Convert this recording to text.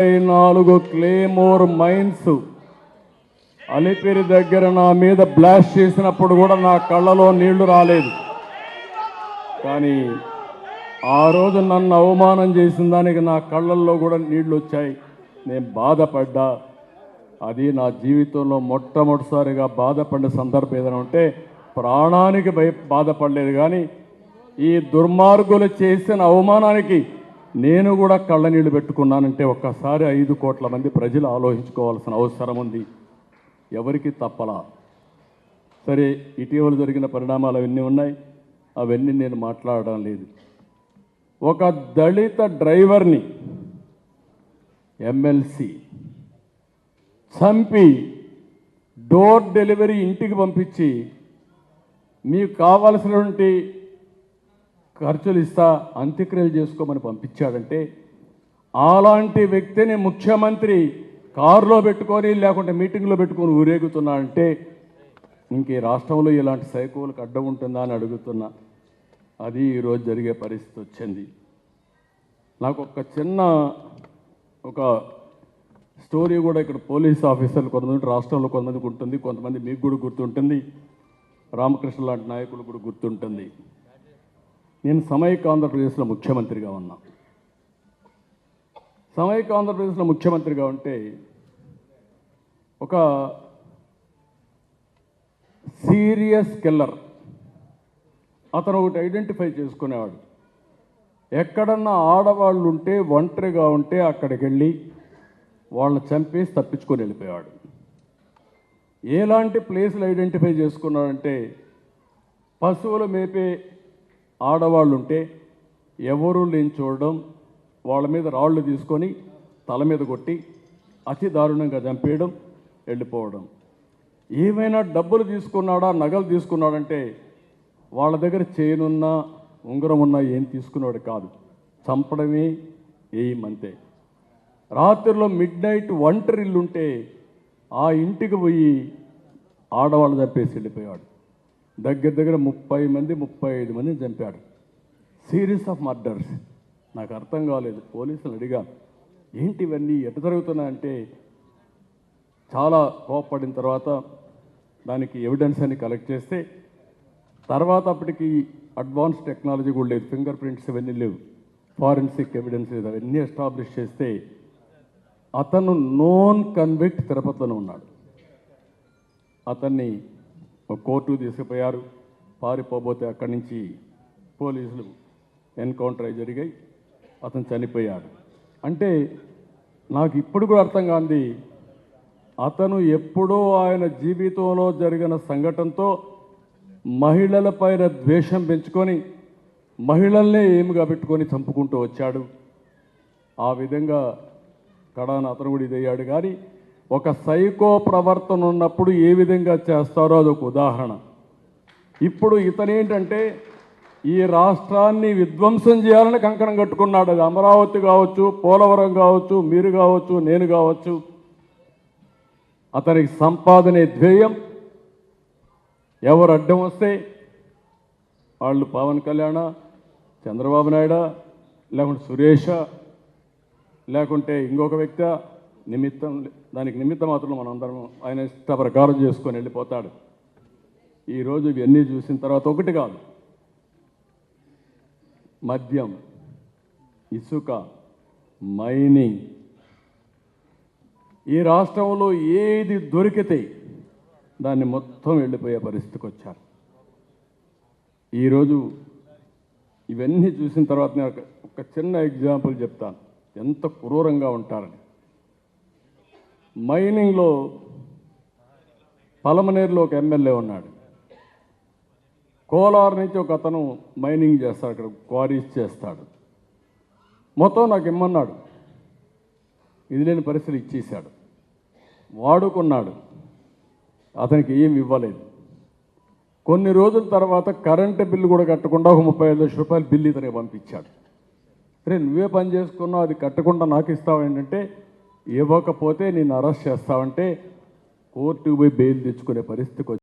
4 claymore mines Alipiri దగ్గర నా మీద బ్లాస్ట్ చేసినప్పుడు కూడా నా కళ్ళలో నీళ్లు రాలేదు. కానీ ఆ రోజు నన్ను అవమానం చేసిన దానికి నా కళ్ళల్లో కూడా నీళ్లు వచ్చాయి. నేను బాధపడ్డా. అది నా జీవితంలో మొట్టమొదటిసారిగా బాధపడిన సందర్భం ఏదైనా ఉంటే ప్రాణానికి బాధపడలేదు. కానీ ఈ దుర్మార్గులు చేసిన అవమానానికి నేను కూడా కళ్ళ నీళ్లు పెట్టుకున్నానంటే ఒక్కసారి 5 కోట్ల మంది ప్రజలు ఆలోచించుకోవాల్సిన అవసరం ఉంది. ఎవరికి తప్పలా. సరే, ఇటీవల జరిగిన పరిణామాలు అవన్నీ ఉన్నాయి, అవన్నీ నేను మాట్లాడడం లేదు. ఒక దళిత డ్రైవర్ని ఎమ్మెల్సీ చంపి డోర్ డెలివరీ ఇంటికి పంపించి మీకు కావాల్సినటువంటి ఖర్చులు ఇస్తా, అంత్యక్రియలు చేసుకోమని పంపించాడంటే అలాంటి వ్యక్తిని ముఖ్యమంత్రి కారులో పెట్టుకొని లేకుంటే మీటింగ్లో పెట్టుకొని ఊరేగుతున్నాడంటే ఇంక రాష్ట్రంలో ఇలాంటి సైకోలకు అడ్డం ఉంటుందా అని అడుగుతున్నా. అది ఈరోజు జరిగే పరిస్థితి వచ్చింది. నాకు ఒక చిన్న స్టోరీ కూడా ఇక్కడ పోలీస్ ఆఫీసర్లు కొంతమంది రాష్ట్రంలో కొంతమందికి ఉంటుంది, కొంతమంది మీకు కూడా గుర్తుంటుంది, రామకృష్ణ లాంటి నాయకులు కూడా గుర్తుంటుంది. నేను సమైక్య ఆంధ్రప్రదేశ్లో ముఖ్యమంత్రిగా ఉన్నా. సమైక్య ఆంధ్రప్రదేశ్లో ముఖ్యమంత్రిగా ఉంటే ఒక సీరియస్ కిల్లర్ అతను ఒకటి ఐడెంటిఫై చేసుకునేవాడు. ఎక్కడన్నా ఆడవాళ్ళు ఉంటే ఒంటరిగా ఉంటే అక్కడికి వెళ్ళి వాళ్ళని చంపేసి తప్పించుకొని వెళ్ళిపోయాడు. ఎలాంటి ప్లేసులు ఐడెంటిఫై చేసుకున్నాడంటే పశువులు మేపే ఆడవాళ్ళు ఉంటే ఎవరూ లేని చూడడం, వాళ్ళ మీద రాళ్ళు తీసుకొని తల మీద కొట్టి అతి దారుణంగా చంపేయడం, వెళ్ళిపోవడం. ఏమైనా డబ్బులు తీసుకున్నాడా, నగలు తీసుకున్నాడంటే వాళ్ళ దగ్గర చైనున్నా ఉంగరం ఉన్నా ఏం తీసుకున్నాడు కాదు, చంపడమే ఏమంతే. రాత్రిలో మిడ్నైట్ ఒంటరి ఇల్లుంటే ఆ ఇంటికి పోయి ఆడవాళ్ళు చంపేసి వెళ్ళిపోయాడు. దగ్గర 30 మంది 35 మందిని చంపాడు. Series of murders. నాకు అర్థం కాలేదు. పోలీసులు అడిగా, ఏంటి ఇవన్నీ ఎటు జరుగుతున్నాయంటే చాలా కోపపడిన తర్వాత దానికి ఎవిడెన్స్ అని కలెక్ట్ చేస్తే తర్వాత అప్పటికి అడ్వాన్స్ టెక్నాలజీ కూడా లేదు, ఫింగర్ ప్రింట్స్ ఇవన్నీ లేవు, ఫారెన్సిక్ ఎవిడెన్స్ లేదు. అవన్నీ ఎస్టాబ్లిష్ చేస్తే అతను నోన్ కన్విక్ట్ తిరుపతిలోనే ఉన్నాడు. అతన్ని కోర్టుకు తీసుకుపోయారు. పారిపోతే అక్కడి నుంచి పోలీసులు ఎన్కౌంటర్ అయి జరిగాయి. అతను చనిపోయాడు. అంటే నాకు ఇప్పుడు కూడా అర్థం కాంది, అతను ఎప్పుడో ఆయన జీవితంలో జరిగిన సంఘటనతో మహిళలపైన ద్వేషం పెంచుకొని మహిళల్నే ఏమిగా పెట్టుకొని చంపుకుంటూ వచ్చాడు. ఆ విధంగా కడాన అతను కూడా ఇదయ్యాడు. కానీ ఒక సైకో ప్రవర్తన ఉన్నప్పుడు ఏ విధంగా చేస్తారో అదొక ఉదాహరణ. ఇప్పుడు ఇతనేంటంటే ఈ రాష్ట్రాన్ని విధ్వంసం చేయాలని కంకణం కట్టుకున్నాడు. అది అమరావతి కావచ్చు, పోలవరం కావచ్చు, మీరు కావచ్చు, నేను కావచ్చు. అతనికి సంపాదనే ధ్యేయం. ఎవరు అడ్డం వస్తే వాళ్ళు పవన్ కళ్యాణ, చంద్రబాబు నాయుడు, లేకుంటే సురేష, లేకుంటే ఇంకొక వ్యక్తి నిమిత్తం, దానికి నిమిత్తం మాత్రం మనందరం ఆయన ఇష్ట ప్రకారం చేసుకొని వెళ్ళిపోతాడు. ఈరోజు ఇవన్నీ చూసిన తర్వాత ఒకటి కాదు, మద్యం, ఇసుక, మైనింగ్, ఈ రాష్ట్రంలో ఏది దొరికితే దాన్ని మొత్తం వెళ్ళిపోయే పరిస్థితికి వచ్చారు. ఈరోజు ఇవన్నీ చూసిన తర్వాత నేను ఒక చిన్న ఎగ్జాంపుల్ చెప్తాను, ఎంత క్రూరంగా ఉంటారని. మైనింగ్లో పలమనేరులో ఒక ఎమ్మెల్యే ఉన్నాడు. కోలార్ నుంచి ఒక అతను మైనింగ్ చేస్తాడు, అక్కడ క్వారీస్ చేస్తాడు. మొత్తం నాకు ఇమ్మన్నాడు, ఇది లేని పరిస్థితి ఇచ్చేశాడు. వాడుకున్నాడు, అతనికి ఏం ఇవ్వలేదు. కొన్ని రోజుల తర్వాత కరెంటు బిల్లు కూడా కట్టకుండా ఒక 35 లక్షల రూపాయల బిల్లు ఇతనికి పంపించాడు. సరే, నువ్వే పని చేసుకున్నావు, అది కట్టకుండా నాకు ఇస్తావు ఏంటంటే, ఇవ్వకపోతే నేను అరెస్ట్ చేస్తావంటే కోర్టుకు పోయి బెయిల్ తెచ్చుకునే పరిస్థితికి